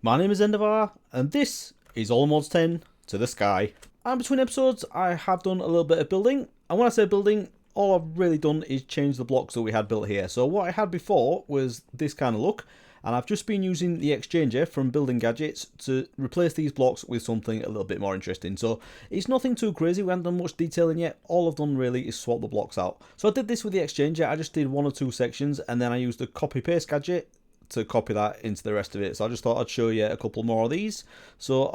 My name is Endevar, and this is All Mods 10 to the Sky. And between episodes, I have done a little bit of building. And when I say building, all I've really done is change the blocks that we had built here. So what I had before was this kind of look, and I've just been using the exchanger from Building Gadgets to replace these blocks with something a little bit more interesting. So it's nothing too crazy, we haven't done much detailing yet. All I've done really is swap the blocks out. So I did this with the exchanger, I just did one or two sections, and then I used the copy paste gadget to copy that into the rest of it. So I just thought I'd show you a couple more of these. So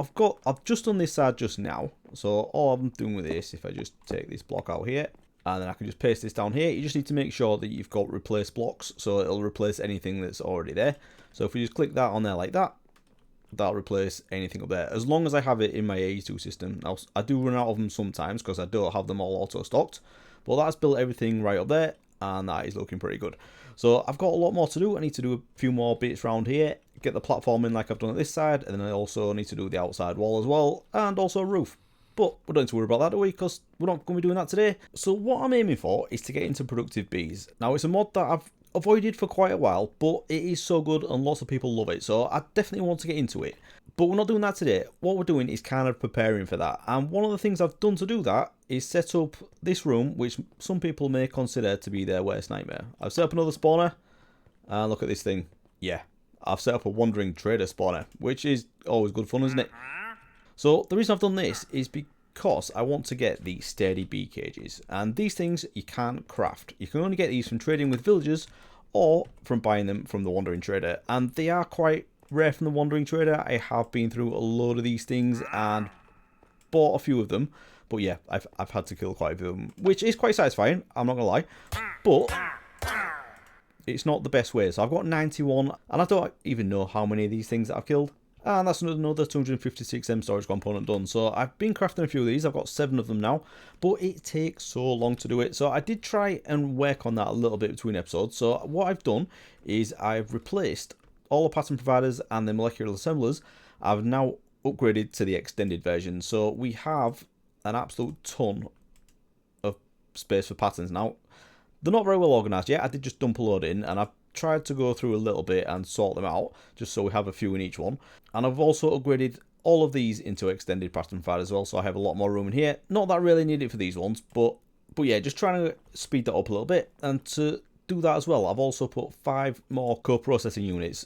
I've just done this side just now. So all I'm doing with this, if I just take this block out here, and then I can just paste this down here. You just need to make sure that you've got replace blocks, so it'll replace anything that's already there. So if we just click that on there like that, that'll replace anything up there, as long as I have it in my AE2 system. Now, I do run out of them sometimes because I don't have them all auto-stocked, but that's built everything right up there, and that is looking pretty good. So I've got a lot more to do. I need to do a few more bits around here, get the platform in like I've done at this side, and then I also need to do the outside wall as well, and also a roof. But we don't need to worry about that, do we? Because we're not going to be doing that today. So what I'm aiming for is to get into productive bees. Now, it's a mod that I've avoided for quite a while, but it is so good and lots of people love it. So I definitely want to get into it. But we're not doing that today. What we're doing is kind of preparing for that. And one of the things I've done to do that is set up this room, which some people may consider to be their worst nightmare. I've set up another spawner. And look at this thing. Yeah, I've set up a wandering trader spawner, which is always good fun, isn't it? So the reason I've done this is because I want to get the sturdy bee cages. And these things you can't craft. You can only get these from trading with villagers or from buying them from the wandering trader. And they are quite rare from the wandering trader. I have been through a load of these things and bought a few of them. But yeah, I've had to kill quite a few of them, which is quite satisfying, I'm not going to lie. But it's not the best way. So I've got 91, and I don't even know how many of these things that I've killed. And that's another 256 M storage component done. So I've been crafting a few of these. I've got 7 of them now. But it takes so long to do it. So I did try and work on that a little bit between episodes. So what I've done is I've replaced all the pattern providers and the molecular assemblers. I've now upgraded to the extended version. So we have an absolute ton of space for patterns now. They're not very well organised yet. I did just dump a load in, and I've tried to go through a little bit and sort them out, just so we have a few in each one. And I've also upgraded all of these into extended pattern providers as well, so I have a lot more room in here. Not that I really need it for these ones, but yeah, just trying to speed that up a little bit. And to do that as well, I've also put 5 more co-processing units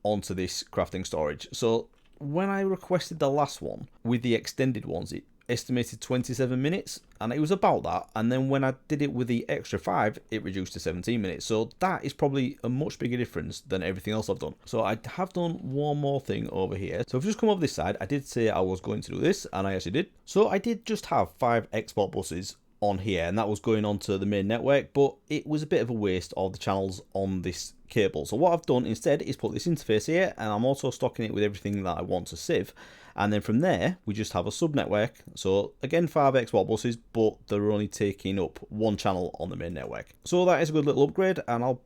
onto this crafting storage. So when I requested the last one with the extended ones, it estimated 27 minutes, and it was about that. And then when I did it with the extra 5, it reduced to 17 minutes. So that is probably a much bigger difference than everything else I've done. So I have done one more thing over here. So I've just come over this side. I did say I was going to do this, and I actually did. So I did just have 5 export buses on here, and that was going onto the main network, but it was a bit of a waste of the channels on this cable. So what I've done instead is put this interface here, and I'm also stocking it with everything that I want to sieve. And then from there, we just have a sub network. So again, 5 export buses, but they're only taking up 1 channel on the main network. So that is a good little upgrade, and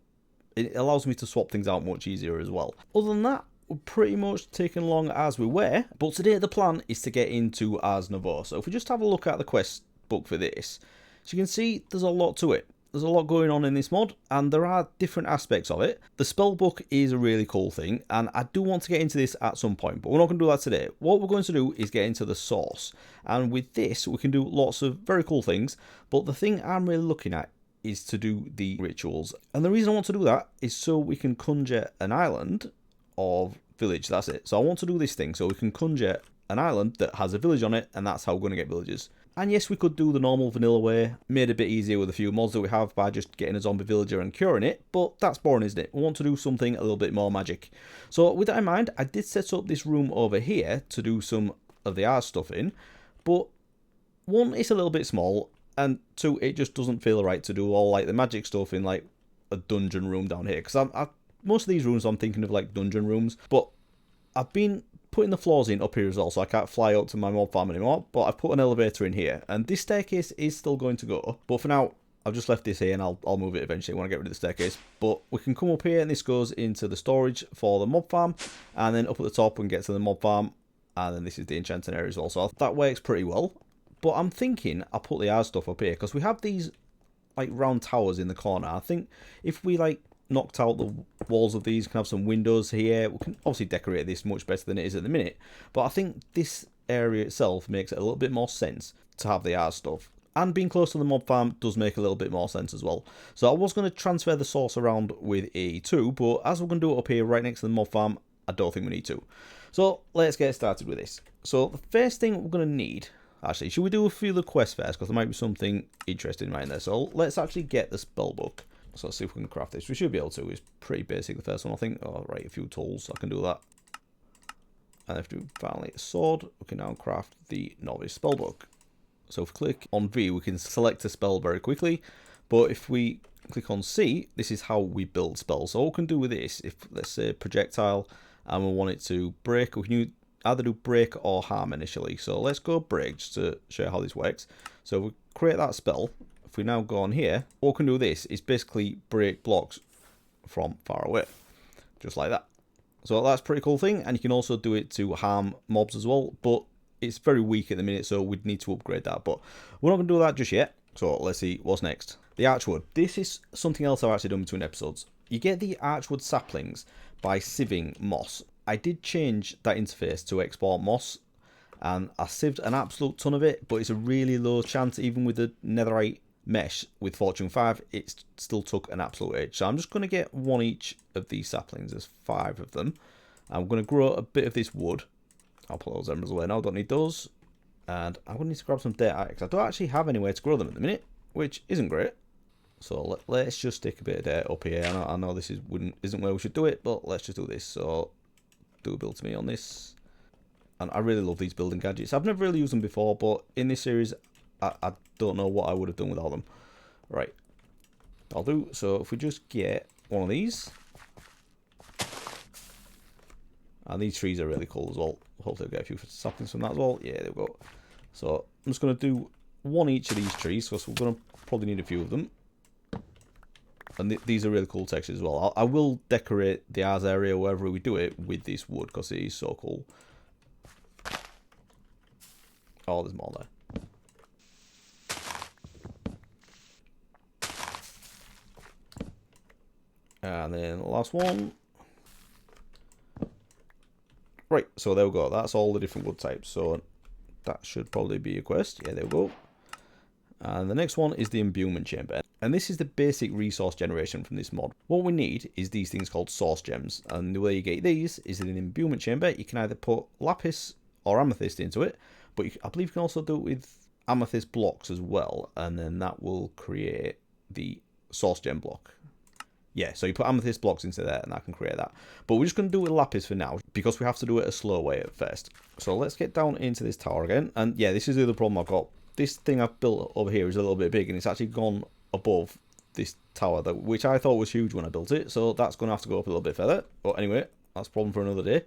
it allows me to swap things out much easier as well. Other than that, we're pretty much taking along as we were. But today the plan is to get into Ars Nouveau. So if we just have a look at the quest book for this, so you can see there's a lot to it. There's a lot going on in this mod, and there are different aspects of it. The spell book is a really cool thing, and I do want to get into this at some point, but we're not going to do that today. What we're going to do is get into the source, and with this we can do lots of very cool things, but the thing I'm really looking at is to do the rituals. And the reason I want to do that is so we can conjure an island of village. That's it. So I want to do this thing so we can conjure an island that has a village on it, and that's how we're going to get villagers. And yes, we could do the normal vanilla way, made a bit easier with a few mods that we have by just getting a zombie villager and curing it, but that's boring, isn't it? We want to do something a little bit more magic. So with that in mind, I did set up this room over here to do some of the art stuff in, but 1, it's a little bit small, and 2, it just doesn't feel right to do all like the magic stuff in like a dungeon room down here, because most of these rooms I'm thinking of like dungeon rooms, but I've been putting the floors in up here as well, so I can't fly up to my mob farm anymore, but I've put an elevator in here, and this staircase is still going to go, but for now I've just left this here, and I'll move it eventually when I get rid of the staircase. But we can come up here, and this goes into the storage for the mob farm, and then up at the top we can get to the mob farm, and then this is the enchanting area as well, so that works pretty well. But I'm thinking I'll put the art stuff up here, because we have these like round towers in the corner. I think if we like knocked out the walls of these. We can have some windows here. We can obviously decorate this much better than it is at the minute. But I think this area itself makes it a little bit more sense to have the art stuff. And being close to the mob farm does make a little bit more sense as well. So I was going to transfer the source around with A2, but as we're going to do it up here right next to the mob farm, I don't think we need to. So let's get started with this. So the first thing we're going to need, actually, should we do a few of the quests first? Because there might be something interesting right there. So let's actually get the spell book. So let's see if we can craft this. We should be able to. It's pretty basic, the first one, I think. Oh, right, a few tools. I can do that. And if we do finally a sword, we can now craft the novice spell book. So if we click on V, we can select a spell very quickly. But if we click on C, this is how we build spells. So what we can do with this, if let's say projectile, and we want it to break, we can either do break or harm initially. So let's go break just to show you how this works. So we create that spell. If we now go on here, what we can do with this is basically break blocks from far away, just like that. So that's a pretty cool thing, and you can also do it to harm mobs as well, but it's very weak at the minute, so we'd need to upgrade that, but we're not going to do that just yet. So let's see what's next. The archwood. This is something else I've actually done between episodes. You get the archwood saplings by sieving moss. I did change that interface to export moss, and I sieved an absolute ton of it, but it's a really low chance, even with the netherite mesh with Fortune 5, it still took an absolute age. So I'm just going to get one each of these saplings. There's 5 of them. I'm going to grow a bit of this wood. I'll put those emeralds away now, don't need those. And I'm going to need to grab some dirt because I don't actually have anywhere to grow them at the minute, which isn't great. So let's just stick a bit of dirt up here. I know this isn't where we should do it, but let's just do this. So do a build to me on this. And I really love these building gadgets. I've never really used them before, but in this series, I don't know what I would have done without them. Right, I'll do. So if we just get one of these. And these trees are really cool as well. Hopefully I'll get a few saplings from that as well. Yeah, there we go. So I'm just going to do one each of these trees, because we're going to probably need a few of them. And these are really cool textures as well. I will decorate the Ars area wherever we do it with this wood, because it is so cool. Oh, there's more there. And then the last one. Right, so there we go. That's all the different wood types. So that should probably be a quest. Yeah, there we go. And the next one is the imbuement chamber. And this is the basic resource generation from this mod. What we need is these things called source gems. And the way you get these is in an imbuement chamber. You can either put lapis or amethyst into it. But I believe you can also do it with amethyst blocks as well. And then that will create the source gem block. Yeah, so you put amethyst blocks into there and that can create that. But we're just going to do it with lapis for now, because we have to do it a slow way at first. So let's get down into this tower again. And yeah, this is the other problem I've got. This thing I've built over here is a little bit big, and it's actually gone above this tower, which I thought was huge when I built it. So that's going to have to go up a little bit further. But anyway, that's a problem for another day.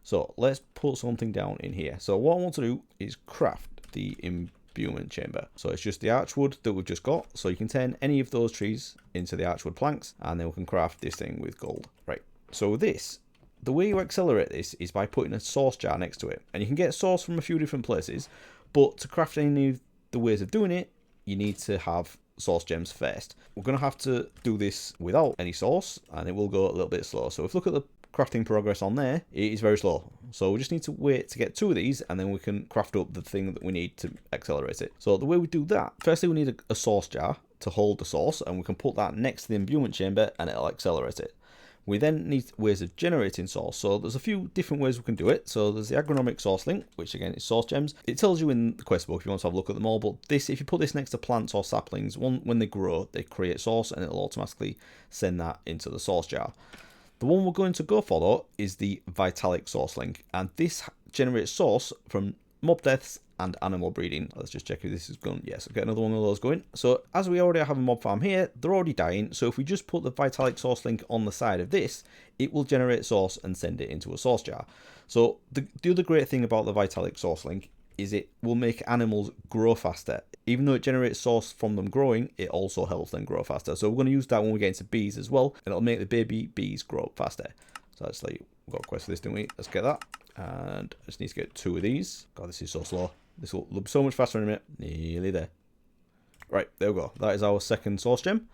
So let's put something down in here. So what I want to do is craft the imbuement chamber. So it's just the archwood that we've just got. So you can turn any of those trees into the archwood planks, and then we can craft this thing with gold. Right. So this, the way you accelerate this is by putting a source jar next to it. And you can get source from a few different places, but to craft any of the ways of doing it, you need to have source gems first. We're going to have to do this without any source, and it will go a little bit slow. So if you look at the crafting progress on there, it is very slow. So we just need to wait to get 2 of these, and then we can craft up the thing that we need to accelerate it. So the way we do that, firstly we need a source jar to hold the source, and we can put that next to the imbuement chamber and it'll accelerate it. We then need ways of generating source. So there's a few different ways we can do it. So there's the agronomic source link, which again is source gems. It tells you in the quest book if you want to have a look at them all, but this, if you put this next to plants or saplings, when they grow, they create source, and it'll automatically send that into the source jar. The one we're going to go for though is the vitalic source link, and this generates source from mob deaths and animal breeding. Let's just check if this is going. Yes, I'll get another one of those going. So as we already have a mob farm here, they're already dying. So if we just put the vitalic source link on the side of this, it will generate source and send it into a source jar. So the other great thing about the vitalic source link is it will make animals grow faster. Even though it generates source from them growing, it also helps them grow faster. So we're going to use that when we get into bees as well, and it'll make the baby bees grow faster. So that's like, we've got a quest for this, didn't we? Let's get that. And I just need to get 2 of these. God, this is so slow. This will look so much faster in a minute. Nearly there. Right, there we go. That is our second source gem.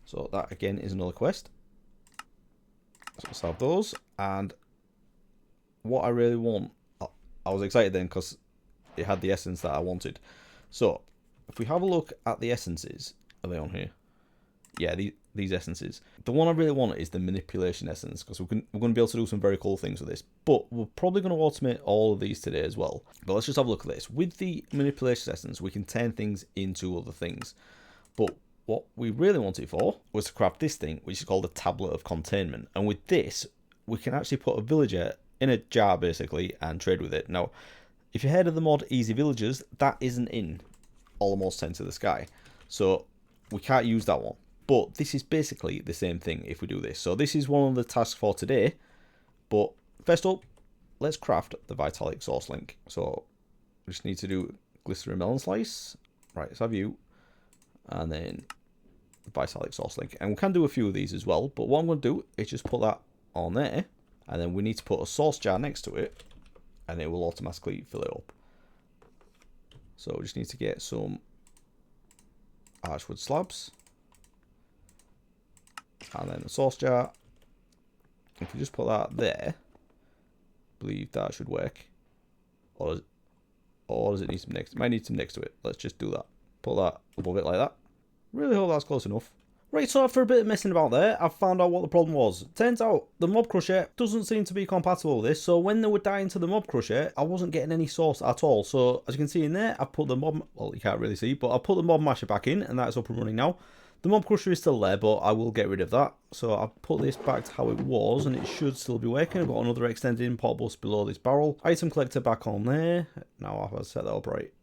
So that again is another quest. So let's have those. And what I really want, I was excited then because it had the essence that I wanted. So if we have a look at the essences, are they on here? Yeah, these essences. The one I really want is the manipulation essence, because we're going to be able to do some very cool things with this. But we're probably going to automate all of these today as well. But let's just have a look at this. With the manipulation essence, we can turn things into other things. But what we really want it for was to craft this thing, which is called a tablet of containment. And with this, we can actually put a villager in a jar, basically, and trade with it. Now, if you heard of the mod Easy Villagers, that isn't in Almost 10 to the Sky. So we can't use that one. But this is basically the same thing if we do this. So this is one of the tasks for today. But first up, let's craft the Vitalic Source Link. So we just need to do Glycerin Melon Slice. Right, let's have you. And then Vitalic Source Link. And we can do a few of these as well. But what I'm going to do is just put that on there. And then we need to put a source jar next to it. And it will automatically fill it up. So we just need to get some archwood slabs. And then the sauce jar. If we just put that there, I believe that should work. Or does it need some next? It might need some next to it. Let's just do that. Put that above it like that. Really hope that's close enough. Right, so after a bit of messing about there, I've found out what the problem was. Turns out the Mob Crusher doesn't seem to be compatible with this, so when they were dying to the Mob Crusher, I wasn't getting any sauce at all. So as you can see in there, I've put the mob, well, you can't really see, but I've put the Mob Masher back in, and that's up and running now. The Mob Crusher is still there, but I will get rid of that. So I've put this back to how it was, and it should still be working. I've got another extended import bus below this barrel. Item collector back on there. Now I've set that up right.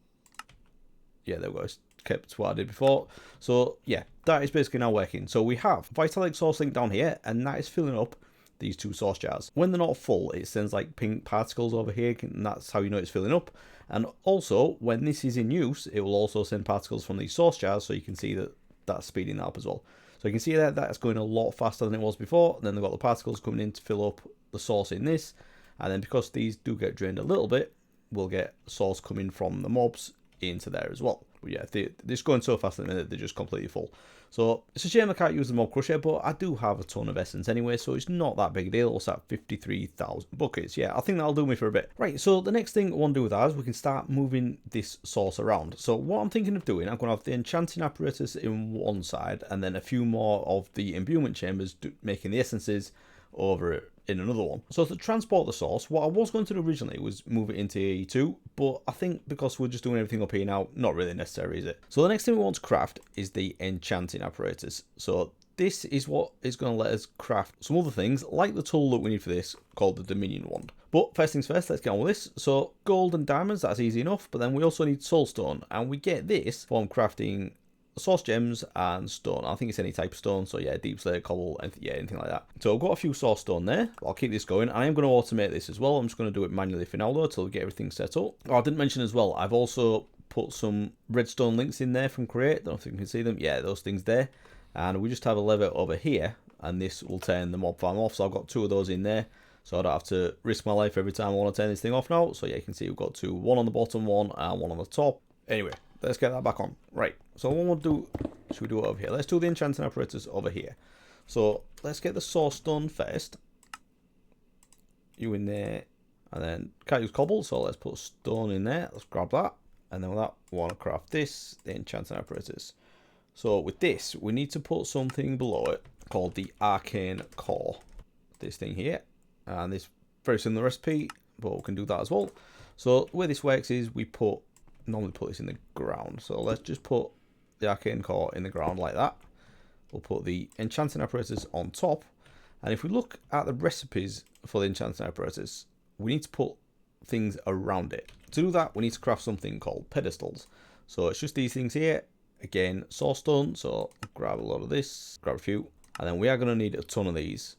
Yeah, there we go. It's kept what I did before. So yeah, that is basically now working. So we have Vitalic Source Link down here, and that is filling up these two source jars. When they're not full, it sends like pink particles over here, and that's how you know it's filling up. And also, when this is in use, it will also send particles from these source jars, so you can see that that's speeding that up as well. So you can see that that's going a lot faster than it was before. And then they've got the particles coming in to fill up the source in this. And then because these do get drained a little bit, we'll get source coming from the mobs into there as well. But yeah, they're just going so fast at the minute, they're just completely full. So it's a shame I can't use the Mob Crusher, but I do have a ton of essence anyway, so it's not that big a deal. It's at 53,000 buckets. Yeah, I think that'll do me for a bit. Right, so the next thing I want to do with that is we can start moving this source around. So what I'm thinking of doing, I'm going to have the enchanting apparatus in one side, and then a few more of the imbuement chambers making the essences over it in another one. So to transport the source, what I was going to do originally was move it into AE2, but I think because we're just doing everything up here now, not really necessary, is it? So the next thing we want to craft is the enchanting apparatus. So this is what is going to let us craft some other things, like the tool that we need for this, called the Dominion Wand. But first things first, let's get on with this. So gold and diamonds, that's easy enough, but then we also need soulstone, and we get this from crafting source gems and stone. I think it's any type of stone, so yeah, deep slate, cobble, yeah, anything like that. So I've got a few source stone there. I'll keep this going. I am going to automate this as well. I'm just going to do it manually for now though, until we get everything set up. Oh, I didn't mention as well, I've also put some redstone links in there from Create. Don't know if you can see them. Yeah, those things there. And we just have a lever over here, and this will turn the mob farm off. So I've got two of those in there, so I don't have to risk my life every time I want to turn this thing off now. So yeah, you can see we've got two, one on the bottom one and one on the top. Anyway, let's get that back on. Right, so what we'll do, should we do it over here? Let's do the enchanting apparatus over here. So let's get the source done first. You in there, and then can't use cobble, so let's put stone in there. Let's grab that, and then with that, we want to craft this, the enchanting apparatus. So with this, we need to put something below it called the arcane core. This thing here, and this very similar recipe, but we can do that as well. So the way this works is we normally put this in the ground. So let's just put the arcane core in the ground like that. We'll put the enchanting apparatus on top, and if we look at the recipes for the enchanting apparatus, we need to put things around it. To do that, we need to craft something called pedestals. So it's just these things here. Again, source stone, so grab a lot of this, grab a few, and then we are going to need a ton of these,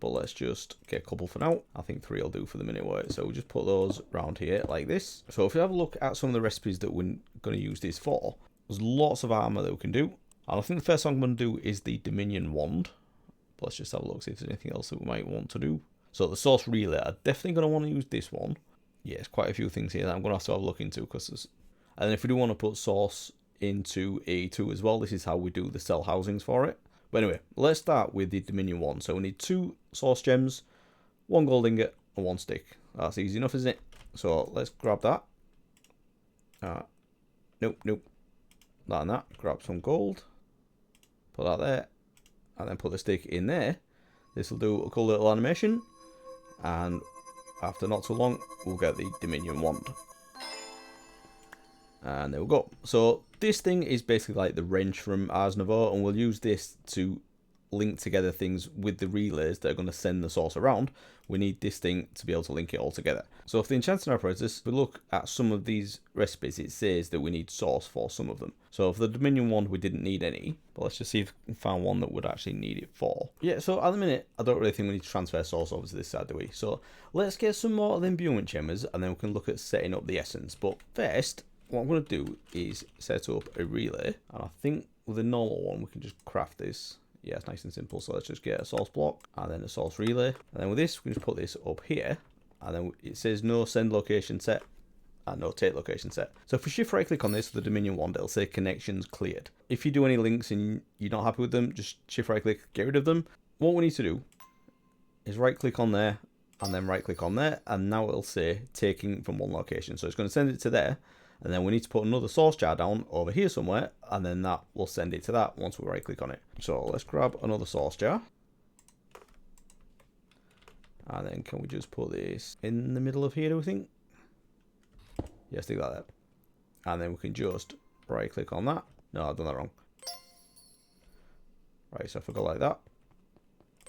but let's just get a couple for now. I think 3 will do for the minute work. So we'll just put those around here like this. So if we have a look at some of the recipes that we're going to use this for, there's lots of armor that we can do. And I think the first one I'm going to do is the Dominion Wand. But let's just have a look, see if there's anything else that we might want to do. So the source relay, I'm definitely going to want to use this one. Yeah, there's quite a few things here that I'm going to have a look into. And then if we do want to put source into A2 as well, this is how we do the cell housings for it. But anyway, let's start with the Dominion one. So we need 2 source gems, 1 gold ingot, and 1 stick. That's easy enough, isn't it? So let's grab that. Nope. That and that. Grab some gold. Put that there. And then put the stick in there. This will do a cool little animation. And after not too long, we'll get the Dominion wand. And there we go. So this thing is basically like the wrench from Ars Nouveau, and we'll use this to link together things with the relays that are going to send the source around. We need this thing to be able to link it all together. So for the enchanting apparatus, if we look at some of these recipes, it says that we need source for some of them. So for the Dominion wand, we didn't need any, but let's just see if we can find one that would actually need it for. Yeah, so at the minute, I don't really think we need to transfer source over to this side, do we? So let's get some more of the imbuement chambers, and then we can look at setting up the essence. But first, what I'm going to do is set up a relay, and I think with a normal one, we can just craft this. Yeah, it's nice and simple. So let's just get a source block and then a source relay. And then with this, we can just put this up here. And then it says no send location set and no take location set. So if we shift right click on this, the Dominion wand, it'll say connections cleared. If you do any links and you're not happy with them, just shift right click, get rid of them. What we need to do is right click on there and then right click on there. And now it'll say taking from one location. So it's going to send it to there. And then we need to put another source jar down over here somewhere, and then that will send it to that once we right click on it. So let's grab another source jar. And then can we just put this in the middle of here, do we think? Yeah, stick that there. And then we can just right click on that. No, I've done that wrong. Right, so if I go like that,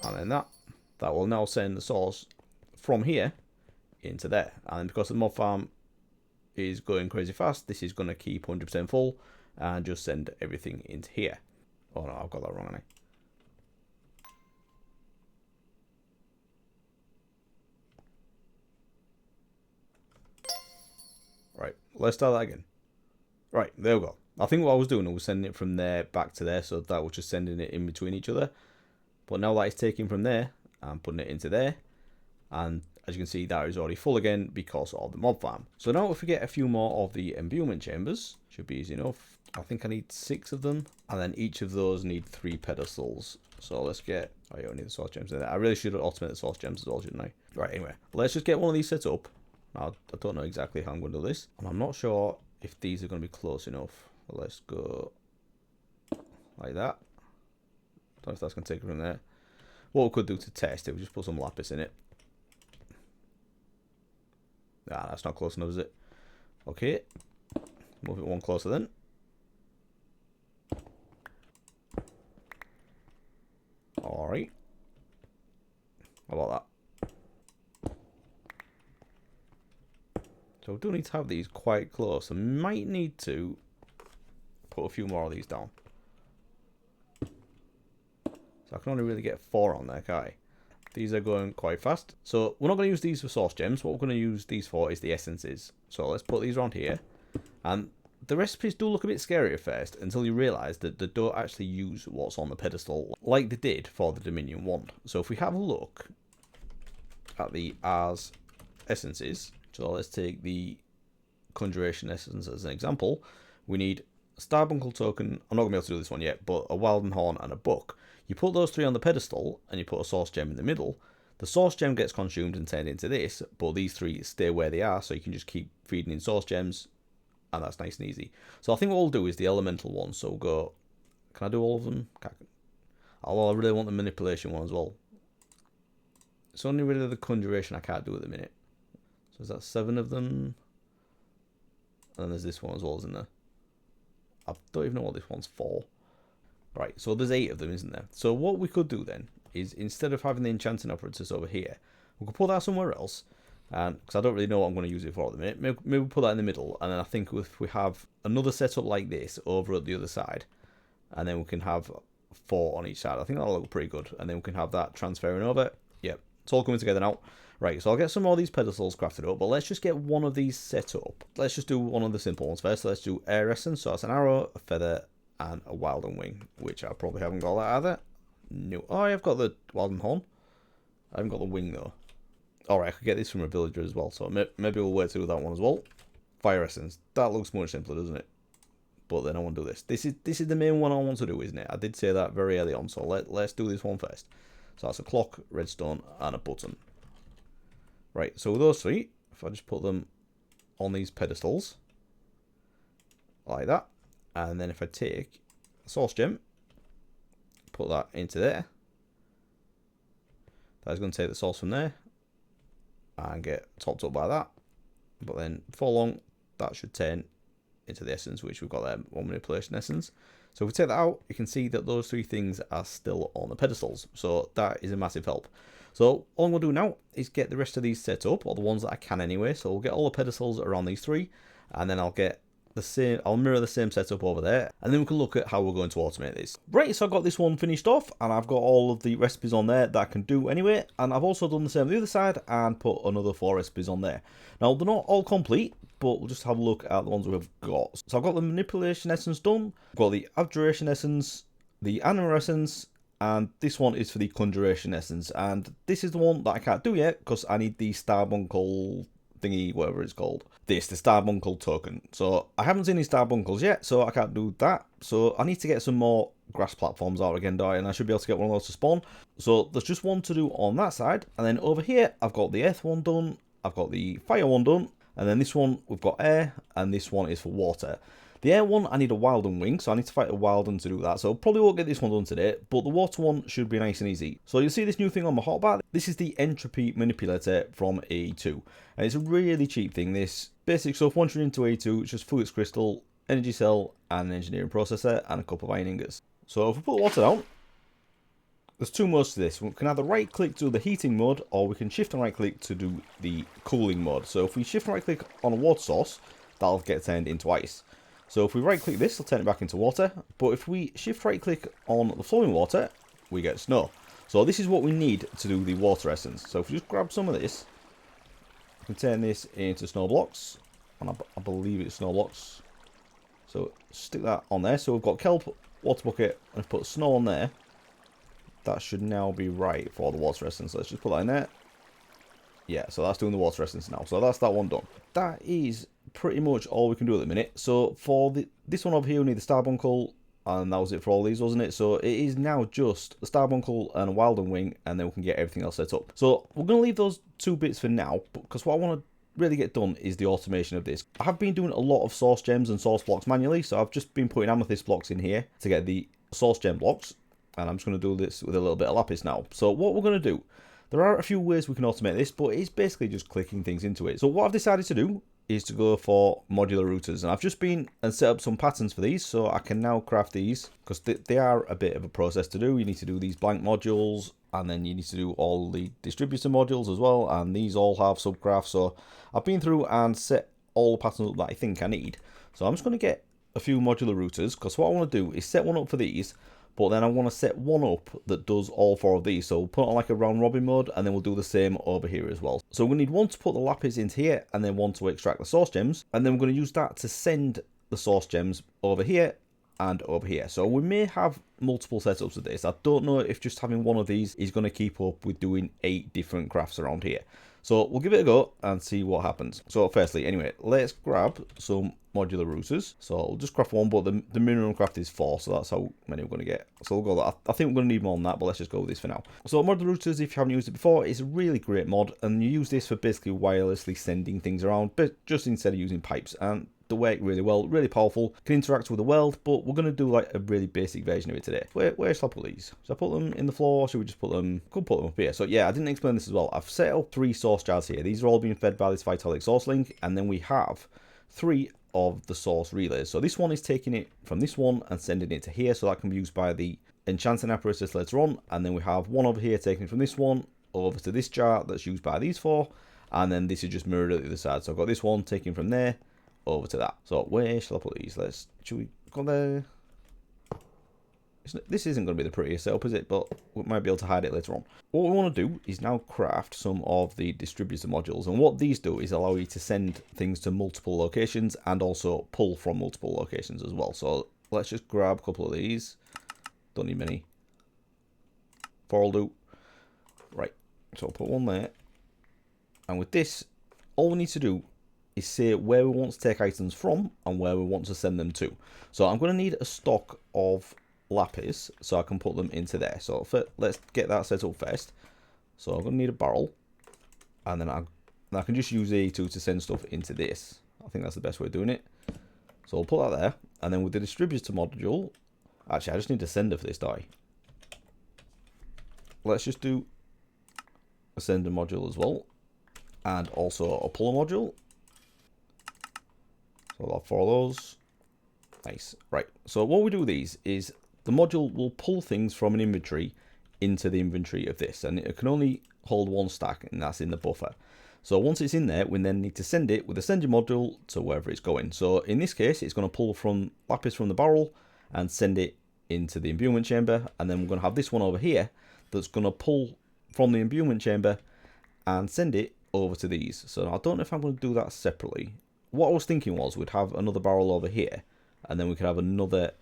and then that will now send the source from here into there. And because the mob farm is going crazy fast, this is going to keep 100% full and just send everything into here. Oh no, I've got that wrong, haven't I? Right, let's start that again. Right, there we go. I think what I was doing was sending it from there back to there, so that was just sending it in between each other. But now that it's taking from there and putting it into there, and as you can see, that is already full again because of the mob farm. So now if we get a few more of the imbuement chambers, should be easy enough. I think I need 6 of them, and then each of those need 3 pedestals. So let's get, oh, you don't need the source gems there. I really should automate the source gems as well, shouldn't I? Right, anyway, let's just get one of these set up. Now, I don't know exactly how I'm going to do this, and I'm not sure if these are going to be close enough. Let's go like that. Don't know if that's going to take it from there. What we could do to test it, we just put some lapis in it. Ah, that's not close enough, is it? Okay. Move it one closer then. Alright. How about that? So we do need to have these quite close. I might need to put a few more of these down. So I can only really get 4 on there, can't I? These are going quite fast. So we're not going to use these for source gems. What we're going to use these for is the essences. So let's put these around here. And the recipes do look a bit scary at first until you realise that they don't actually use what's on the pedestal like they did for the Dominion wand. So if we have a look at the Ars essences, so let's take the conjuration essence as an example. We need a Starbuncle token. I'm not going to be able to do this one yet, but a Wilden Horn and a Book. You put those 3 on the pedestal and you put a source gem in the middle. The source gem gets consumed and turned into this, but these 3 stay where they are, so you can just keep feeding in source gems, and that's nice and easy. So I think what we'll do is the elemental one. So we'll go, can I do all of them? Although I really want the manipulation one as well. It's only really the conjuration I can't do at the minute. So is that 7 of them? And then there's this one as well, isn't there? I don't even know what this one's for. Right, so there's 8 of them, isn't there? So what we could do then is, instead of having the enchanting apparatus over here, we could put that somewhere else. Because I don't really know what I'm going to use it for at the minute. Maybe we'll put that in the middle. And then I think if we have another setup like this over at the other side, and then we can have 4 on each side. I think that'll look pretty good. And then we can have that transferring over. Yep, it's all coming together now. Right, so I'll get some more of these pedestals crafted up, but let's just get one of these set up. Let's just do one of the simple ones first. So let's do air essence. So that's an arrow, a feather, and a Wilden Wing, which I probably haven't got that either. No. Oh, I've got the Wilden Horn. I haven't got the wing though. Alright, I could get this from a villager as well, so maybe we'll wait to do that one as well. Fire essence. That looks much simpler, doesn't it? but then I want to do this. This is the main one I want to do, isn't it? I did say that very early on, so let's do this one first. So that's a clock, redstone, and a button. Right, so with those three, if I just put them on these pedestals, like that, and then if I take a source gem, put that into there, that's going to take the source from there, and get topped up by that. But then before long, that should turn into the essence, which we've got there, one manipulation essence. So if we take that out, you can see that those three things are still on the pedestals. So that is a massive help. So all I'm going to do now is get the rest of these set up, or the ones that I can anyway. So we'll get all the pedestals around these three, and then I'll get the same, I'll mirror the same setup over there, and then we can look at how we're going to automate this. Right, so I've got this one finished off, and I've got all of the recipes on there that I can do anyway, and I've also done the same on the other side and put another 4 recipes on there. Now, they're not all complete, but we'll just have a look at the ones we've got. So I've got the manipulation essence done, I've got the abjuration essence, the animal essence, and this one is for the conjuration essence, and this is the one that I can't do yet because I need the Starbuncle thingy, whatever it's called. The Starbuncle token. So I haven't seen any Starbuncles yet, so I can't do that. So I need to get some more grass platforms out again, and I should be able to get one of those to spawn. So there's just one to do on that side, and then over here I've got the earth one done, I've got the fire one done, and then this one we've got air, and this one is for water. The air one, I need a Wilden wing, so I need to fight a Wilden to do that. So probably won't get this one done today, but the water one should be nice and easy. So you'll see this new thing on my hotbar. This is the entropy manipulator from AE2. And it's a really cheap thing, this. Basic stuff, once you're into AE2, it's just fluix crystal, energy cell, and an engineering processor, and a couple of iron ingots. So if we put the water down, there's two modes to this. We can either right click to do the heating mode, or we can shift and right click to do the cooling mode. So if we shift and right click on a water source, that'll get turned into ice. So if we right click this, it'll turn it back into water. But if we shift right click on the flowing water, we get snow. So this is what we need to do the water essence. So if we just grab some of this, we can turn this into snow blocks. And I believe it's snow blocks. So stick that on there. So we've got kelp, water bucket, and put snow on there. That should now be right for the water essence. Let's just put that in there. Yeah, so that's doing the water essence now. So that's that one done. That is pretty much all we can do at the minute. So for this one over here, we need the Starbuncle, and that was it for all these, wasn't it? So it is now just the Starbuncle and a Wilden wing, and then we can get everything else set up. So we're going to leave those two bits for now, because what I want to really get done is the automation of this. I have been doing a lot of source gems and source blocks manually, so I've just been putting amethyst blocks in here to get the source gem blocks, and I'm just going to do this with a little bit of lapis now. So what we're going to do, there are a few ways we can automate this, but it's basically just clicking things into it. So what I've decided to do is to go for modular routers, and I've just been and set up some patterns for these, so I can now craft these, because they are a bit of a process to do. You need to do these blank modules, and then you need to do all the distributor modules as well, and these all have subcrafts. So I've been through and set all the patterns up that I think I need. So I'm just going to get a few modular routers, because what I want to do is set one up for these, but then I want to set one up that does all 4 of these. So we'll put on like a round robin mode, and then we'll do the same over here as well. So we're going to need one to put the lapis into here, and then one to extract the source gems. And then we're going to use that to send the source gems over here and over here. So we may have multiple setups of this. I don't know if just having one of these is going to keep up with doing 8 different crafts around here. So we'll give it a go and see what happens. So firstly, anyway, let's grab some modular routers. So I'll just craft one, but the minimum craft is 4, so that's how many we're going to get. So we'll go that. I think we're going to need more than that, but let's just go with this for now. So modular routers, if you haven't used it before, it's a really great mod, and you use this for basically wirelessly sending things around, but just instead of using pipes. And they work really well, really powerful, can interact with the world, but we're going to do like a really basic version of it today. Where should I put these? Should I put them in the floor, or should we just put them, could put them up here? So yeah, I didn't explain this as well. I've set up 3 source jars here. These are all being fed by this Vitalik source link, and then we have 3 of the source relays. So this one is taking it from this one and sending it to here, so that can be used by the enchanting apparatus later on, and then we have one over here taking it from this one over to this jar that's used by these 4, and then this is just mirrored at the other side. So I've got this one taking from there over to that. So where shall I put these? Should we go there? This isn't going to be the prettiest setup, is it? But we might be able to hide it later on. What we want to do is now craft some of the distributor modules, and what these do is allow you to send things to multiple locations and also pull from multiple locations as well. So let's just grab a couple of these. Don't need many. 4 will do. Right, so I'll put one there, and with this, all we need to do is say where we want to take items from and where we want to send them to. So I'm going to need a stock of lapis so I can put them into there. So let's get that set up first. So I'm going to need a barrel, and then I can just use A2 to send stuff into this. I think that's the best way of doing it. So I'll put that there, and then with the distributor module, actually I just need a sender for this die. Let's just do a sender module as well, and also a puller module. So I'll have 4 of those. Nice. Right, so what we do with these is the module will pull things from an inventory into the inventory of this, and it can only hold 1 stack, and that's in the buffer. So once it's in there, we then need to send it with the sender module to wherever it's going. So in this case, it's going to pull from lapis from the barrel and send it into the imbuement chamber, and then we're going to have this one over here that's going to pull from the imbuement chamber and send it over to these. So I don't know if I'm going to do that separately. What I was thinking was we'd have another barrel over here, and then we could have another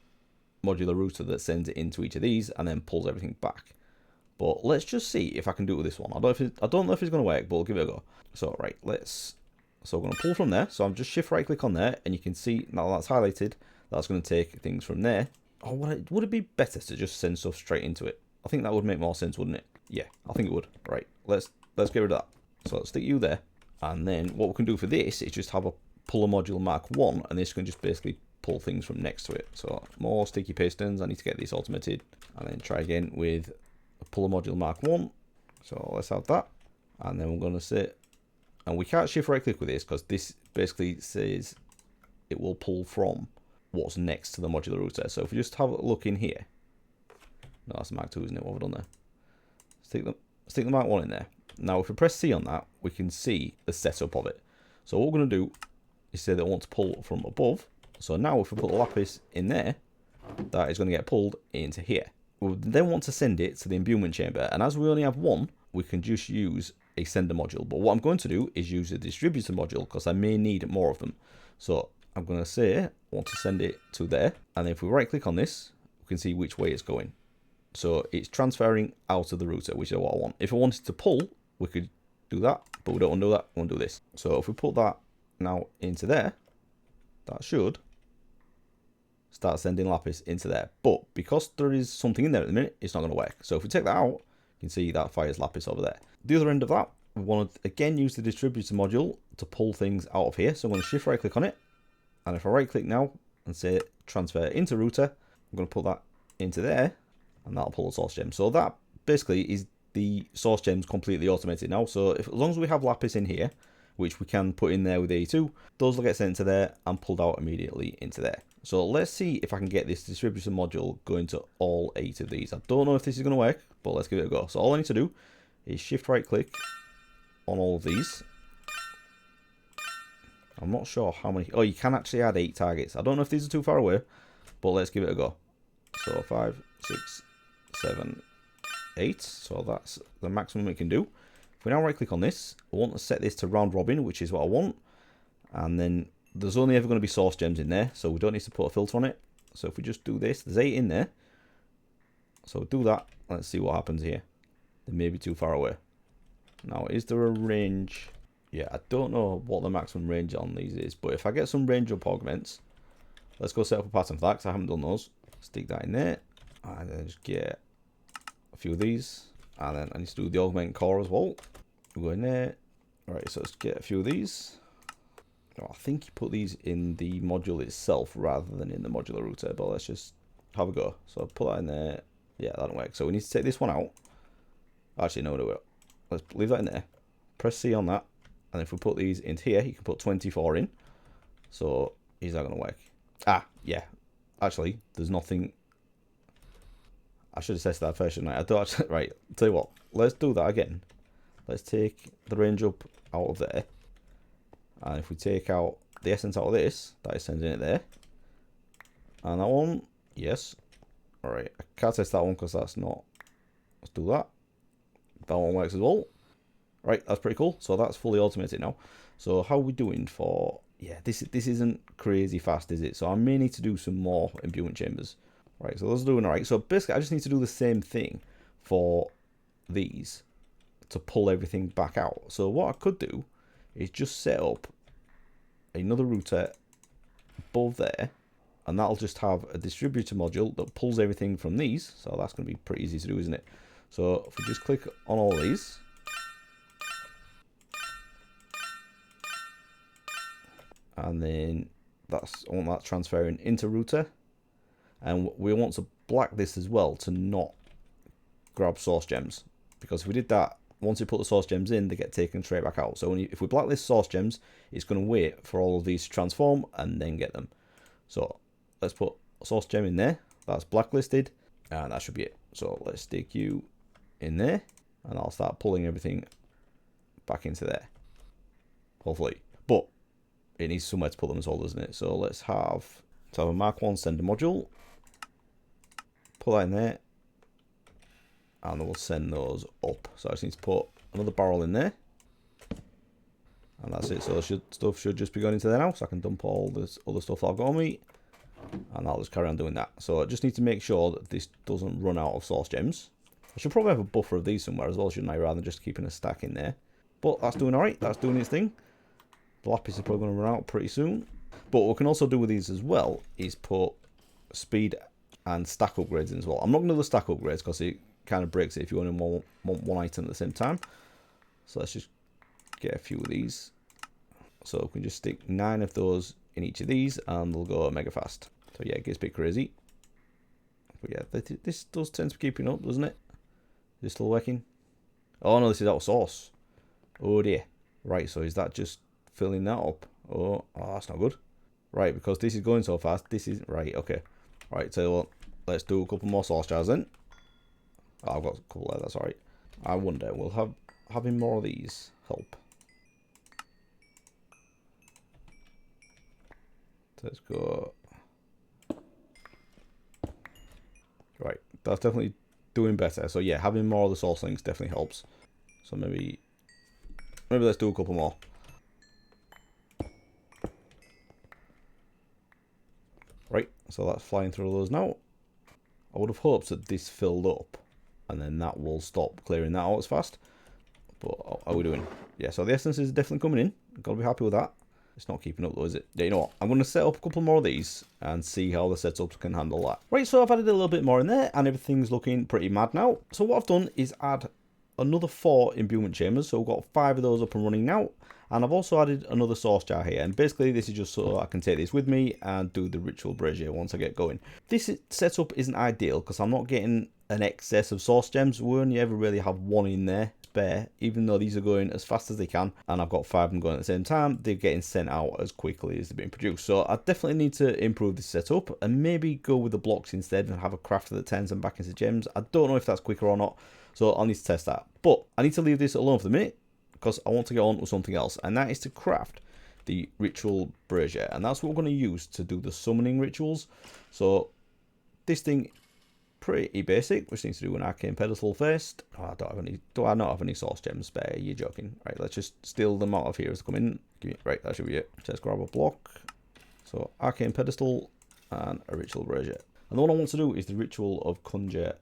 modular router that sends it into each of these and then pulls everything back. But let's just see if I can do it with this one. I don't know if it's going to work, but we'll give it a go. So right, so we're going to pull from there. So I'm just shift right click on there, and you can see now that's highlighted. That's going to take things from there. Oh, would it be better to just send stuff straight into it? I think that would make more sense, wouldn't it? Yeah, I think it would. Right, let's get rid of that. So let's stick you there, and then what we can do for this is just have a puller module Mark 1, and this can just basically pull things from next to it. So more sticky pistons. I need to get this automated, and then try again with a puller module Mark 1. So let's have that, and then we're going to say, and we can't shift right click with this because this basically says it will pull from what's next to the modular router. So if we just have a look in here, no, that's Mark 2, isn't it? What have we done there? Stick the Mark 1 in there. Now if we press C on that, we can see the setup of it. So what we're going to do is say that we want to pull from above. So now if we put the lapis in there, that is going to get pulled into here. We then want to send it to the imbuement chamber, and as we only have 1, we can just use a sender module. But what I'm going to do is use a distributor module because I may need more of them. So I'm going to say I want to send it to there, and then if we right click on this, we can see which way it's going. So it's transferring out of the router, which is what I want. If I wanted to pull, we could do that, but we don't want to do that. We want to do this. So if we put that now into there, that should start sending lapis into there. But because there is something in there at the minute, it's not going to work. So if we take that out, you can see that fires lapis over there. The other end of that, we want to again use the distributor module to pull things out of here. So I'm going to shift right click on it, and if I right click now and say transfer into router, I'm going to put that into there, and that'll pull the source gem. So that basically is the source gems completely automated now. So as long as we have lapis in here, which we can put in there with A2, those will get sent to there and pulled out immediately into there. So let's see if I can get this distributor module going to all 8 of these. I don't know if this is going to work, but let's give it a go. So all I need to do is shift right click on all of these. I'm not sure how many. Oh, you can actually add 8 targets. I don't know if these are too far away, but let's give it a go. So 5, 6, 7, 8. So that's the maximum we can do. If we now right click on this, I want to set this to round robin, which is what I want. And then there's only ever going to be source gems in there, so we don't need to put a filter on it. So if we just do this, there's 8 in there. So do that. Let's see what happens here. They may be too far away. Now, is there a range? Yeah, I don't know what the maximum range on these is, but if I get some range up augments, let's go set up a pattern for that, because I haven't done those. Stick that in there, and then just get a few of these, and then I need to do the augment core as well. We'll go in there. Right, so let's get a few of these. I think you put these in the module itself rather than in the modular router, but let's just have a go. So I'll put that in there. Yeah, that don't work. So we need to take this one out. Actually, no, no, let's leave that in there. Press C on that. And if we put these into here, you can put 24 in. So is that going to work? Ah, yeah. Actually, there's nothing. I should have tested that first, shouldn't I? I don't actually. Right, tell you what. Let's do that again. Let's take the range up out of there. And if we take out the essence out of this, that is sending it there. And that one, yes. Alright, I can't test that one because that's not. Let's do that. That one works as well. Right, that's pretty cool. So that's fully automated now. So how are we doing for... Yeah, this isn't crazy fast, is it? So I may need to do some more imbuement chambers. Right, so those are doing alright. So basically, I just need to do the same thing for these to pull everything back out. So what I could do is just set up another router above there, and that'll just have a distributor module that pulls everything from these. So that's going to be pretty easy to do, isn't it? So if we just click on all these, and then I want that transferring into router, and we want to black this as well to not grab source gems, because if we did that, once we put the source gems in, they get taken straight back out. So if we blacklist source gems, it's going to wait for all of these to transform and then get them. So let's put a source gem in there. That's blacklisted, and that should be it. So let's stick you in there, and I'll start pulling everything back into there, hopefully. But it needs somewhere to put them as well, doesn't it? So let's have a Mark 1 sender module. Put that in there, and then we'll send those up. So I just need to put another barrel in there, and that's it. So stuff should just be going into there now, so I can dump all this other stuff I've got on me, and I'll just carry on doing that. So I just need to make sure that this doesn't run out of source gems. I should probably have a buffer of these somewhere as well, shouldn't I, rather than just keeping a stack in there. But that's doing alright, that's doing its thing. The lapis is probably going to run out pretty soon. But what we can also do with these as well is put speed and stack upgrades in as well. I'm not going to do the stack upgrades because it kind of breaks it if you only want one item at the same time. So let's just get a few of these. So we can just stick 9 of those in each of these, and they'll go mega fast. So yeah, it gets a bit crazy. But yeah, this does tend to be keeping up, doesn't it? Is it still working? Oh no, this is out of source. Oh dear. Right, so is that just filling that up? Oh, that's not good. Right, because this is going so fast. This is right. Okay. Right, so let's do a couple more source jars then. Oh, I've got a couple there. That's alright. I wonder, will having more of these help? Let's go. Right, that's definitely doing better. So yeah, having more of the source links definitely helps. So maybe let's do a couple more. Right, so that's flying through those now. I would have hoped that this filled up, and then that will stop clearing that out as fast. But how are we doing? Yeah, so the essence is definitely coming in. Got to be happy with that. It's not keeping up though, is it? Yeah, you know what? I'm going to set up a couple more of these and see how the setups can handle that. Right, so I've added a little bit more in there, and everything's looking pretty mad now. So what I've done is add another 4 imbuement chambers. So we've got 5 of those up and running now. And I've also added another source jar here. And basically this is just so I can take this with me and do the ritual brazier once I get going. This setup isn't ideal because I'm not getting an excess of source gems. We only ever really have 1 in there spare, even though these are going as fast as they can. And I've got 5 of them going at the same time. They're getting sent out as quickly as they're being produced. So I definitely need to improve this setup and maybe go with the blocks instead and have a crafter that turns them back into gems. I don't know if that's quicker or not. So I'll need to test that. But I need to leave this alone for the minute, because I want to get on with something else, and that is to craft the ritual brazier, and that's what we're going to use to do the summoning rituals. So this thing, pretty basic. We just need to do an arcane pedestal first. Oh, I don't have any. Do I not have any source gems spare? You're joking, right? Let's just steal them out of here as they come in. Right, that should be it. Let's grab a block. So arcane pedestal and a ritual brazier, and the one I want to do is the ritual of conjour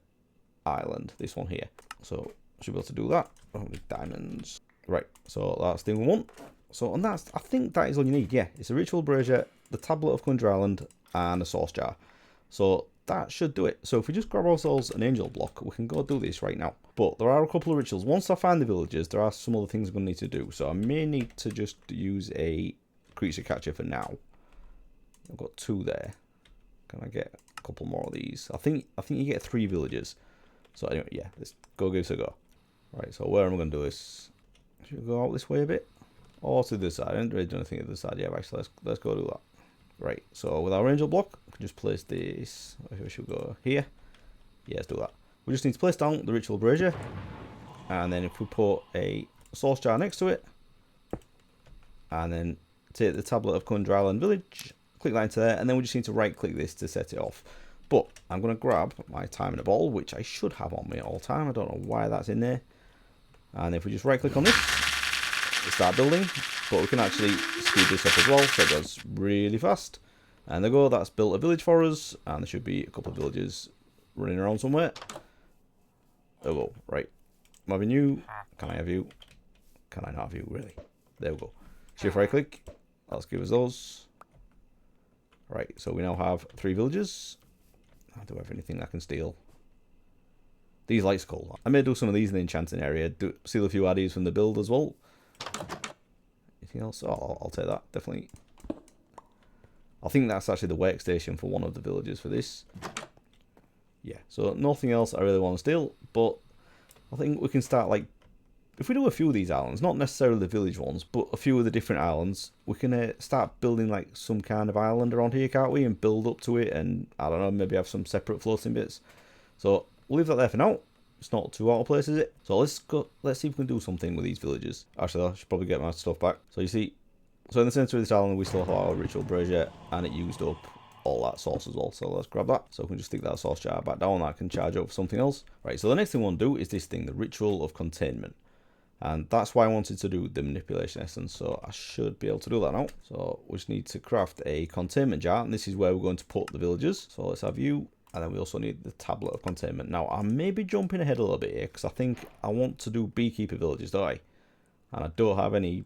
island. This one here. So I should be able to do that. Oh, with diamonds. Right, so that's thing 1. So, and that's, I think that is all you need. Yeah, it's a ritual brazier, the tablet of Conjour Island, and a source jar. So that should do it. So if we just grab ourselves an angel block, we can go do this right now. But there are a couple of rituals. Once I find the villagers, there are some other things I'm going to need to do. So I may need to just use a creature catcher for now. I've got 2 there. Can I get a couple more of these? I think you get 3 villagers. So anyway, yeah, let's go give this a go. Right, so where am I going to do this? Should we go out this way a bit? Or to this side? I didn't really do anything at this side yet, actually. Let's go do that. Right, so with our angel block, we can just place this. We should go here. Yeah, let's do that. We just need to place down the ritual brazier. And then if we put a source jar next to it, and then take the tablet of Conjour Island Village, click that into there, and then we just need to right click this to set it off. But I'm going to grab my time in a ball, which I should have on me at all time. I don't know why that's in there. And if we just right click on this, we start building. But we can actually speed this up as well, so it goes really fast. And there we go, that's built a village for us. And there should be a couple of villages running around somewhere. There we go, right. I'm having you. Can I have you? Can I not have you, really? There we go. Shift right click. let's give us those. Right, so we now have 3 villages. Do I have anything I can steal? These lights are cool. I may do some of these in the enchanting area. Steal a few addies from the build as well. Anything else? Oh, I'll take that, definitely. I think that's actually the workstation for one of the villages for this. Yeah, so nothing else I really want to steal, but I think we can start, like, if we do a few of these islands, not necessarily the village ones, but a few of the different islands, we can start building, like, some kind of island around here, can't we? And build up to it, and, I don't know, maybe have some separate floating bits. So, we'll leave that there for now. It's not too out of place, is it? So let's see if we can do something with these villages. Actually, I should probably get my stuff back. So you see, so in the centre of this island, we still have our ritual brazier, and it used up all that sauce as well. So let's grab that. So we can just stick that sauce jar back down. That can charge up for something else. Right, so the next thing we want to do is this thing, the ritual of containment. And that's why I wanted to do the manipulation essence. So I should be able to do that now. So we just need to craft a containment jar, and this is where we're going to put the villagers. So let's have you. And then we also need the tablet of containment. Now, I may be jumping ahead a little bit here, because I think I want to do beekeeper villages, don't I? And I don't have any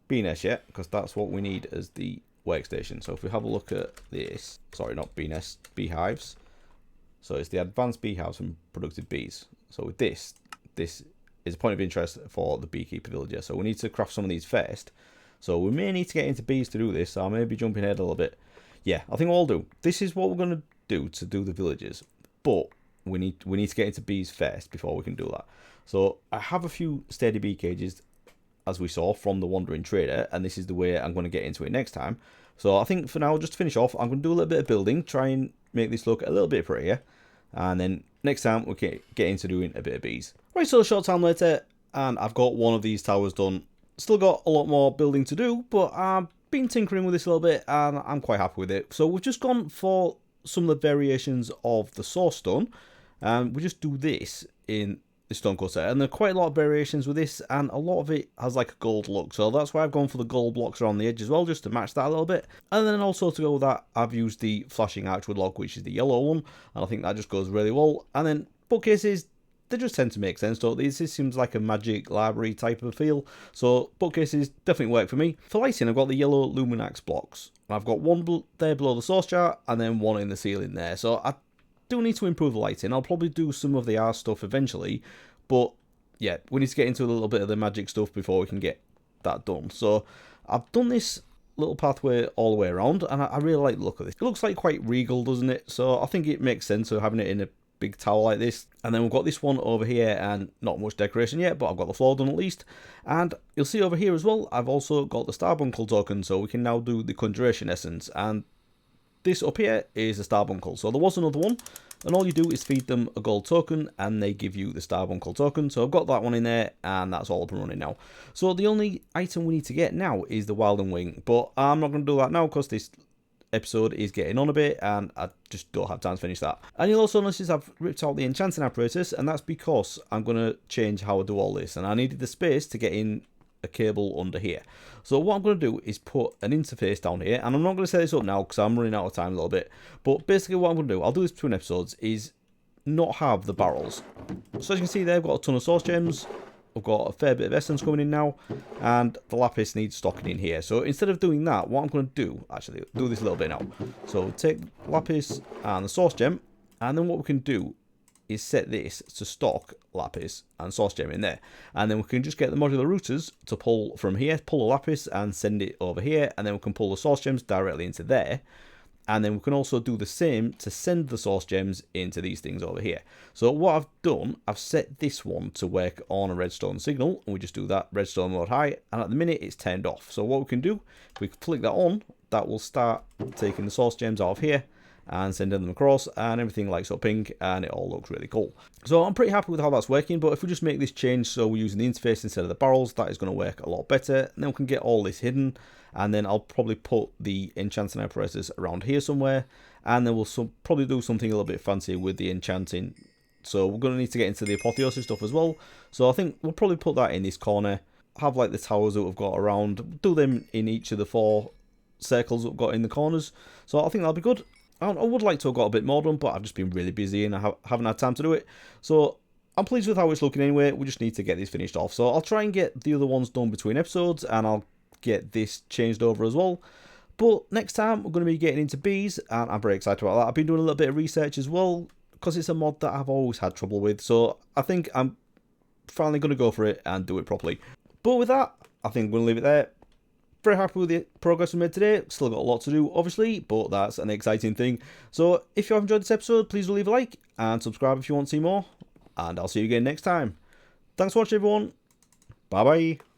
bee nests yet, because that's what we need as the workstation. So if we have a look at this, sorry, not bee nests, beehives. So it's the advanced beehives from productive bees. So with this is a point of interest for the beekeeper villager. So we need to craft some of these first. So we may need to get into bees to do this, so I may be jumping ahead a little bit. Yeah, I think we'll do. This is what we're going to do the villages, but we need to get into bees first before we can do that. So I have a few steady bee cages, as we saw from the wandering trader, and this is the way I'm going to get into it next time. So I think for now, just to finish off, I'm going to do a little bit of building, try and make this look a little bit prettier, and then next time we can get into doing a bit of bees. Right, so a short time later, and I've got one of these towers done. Still got a lot more building to do, but I've been tinkering with this a little bit, and I'm quite happy with it. So we've just gone for some of the variations of the source stone, and we just do this in the stone cutter, and there are quite a lot of variations with this, and a lot of it has like a gold look, so that's why I've gone for the gold blocks around the edge as well, just to match that a little bit. And then also to go with that, I've used the flashing archwood log, which is the yellow one, and I think that just goes really well. And then bookcases, they just tend to make sense, don't they? This seems like a magic library type of feel, so bookcases definitely work for me. For lighting, I've got the yellow Luminax blocks. I've got one there below the source jar, and then one in the ceiling there. So I do need to improve the lighting. I'll probably do some of the Ars stuff eventually, but yeah, we need to get into a little bit of the magic stuff before we can get that done. So I've done this little pathway all the way around, and I really like the look of this. It looks like quite regal, doesn't it? So I think it makes sense of having it in a big tower like this. And then we've got this one over here, and not much decoration yet, but I've got the floor done at least. And you'll see over here as well, I've also got the Starbuncle token, so we can now do the conjuration essence. And this up here is the Starbuncle. So there was another one, and all you do is feed them a gold token, and they give you the Starbuncle token. So I've got that one in there, and that's all up and running now. So the only item we need to get now is the Wilding Wing, but I'm not going to do that now because this episode is getting on a bit, and I just don't have time to finish that. And you'll also notice I've ripped out the enchanting apparatus, and that's because I'm going to change how I do all this, and I needed the space to get in a cable under here. So what I'm going to do is put an interface down here, and I'm not going to set this up now because I'm running out of time a little bit, but basically what I'm going to do, I'll do this between episodes, is not have the barrels. So as you can see there, I've got a ton of source gems. I've got a fair bit of essence coming in now, and the lapis needs stocking in here. So instead of doing that, what I'm going to do, actually, do this a little bit now. So take lapis and the source gem, and then what we can do is set this to stock lapis and source gem in there. And then we can just get the modular routers to pull from here, pull a lapis and send it over here, and then we can pull the source gems directly into there. And then we can also do the same to send the source gems into these things over here. So what I've done, I've set this one to work on a redstone signal, and we just do that redstone mode high, and at the minute it's turned off. So what we can do, if we flick that on, that will start taking the source gems out of here and sending them across, and everything lights up pink, and it all looks really cool. So I'm pretty happy with how that's working, but if we just make this change so we're using the interface instead of the barrels, that is going to work a lot better. And then we can get all this hidden, and then I'll probably put the enchanting apparatus around here somewhere, and then we'll probably do something a little bit fancy with the enchanting. So we're going to need to get into the apotheosis stuff as well. So I think we'll probably put that in this corner, have like the towers that we've got around, do them in each of the 4 circles that we've got in the corners. So I think that'll be good. I would like to have got a bit more done, but I've just been really busy and I haven't had time to do it. So I'm pleased with how it's looking anyway. We just need to get this finished off. So I'll try and get the other ones done between episodes, and I'll get this changed over as well. But next time we're going to be getting into bees, and I'm very excited about that. I've been doing a little bit of research as well, because it's a mod that I've always had trouble with. So I think I'm finally going to go for it and do it properly. But with that, I think we're going to leave it there. Very happy with the progress we made today. Still got a lot to do, obviously, but that's an exciting thing. So if you have enjoyed this episode, please do leave a like and subscribe if you want to see more. And I'll see you again next time. Thanks for watching, everyone. Bye bye.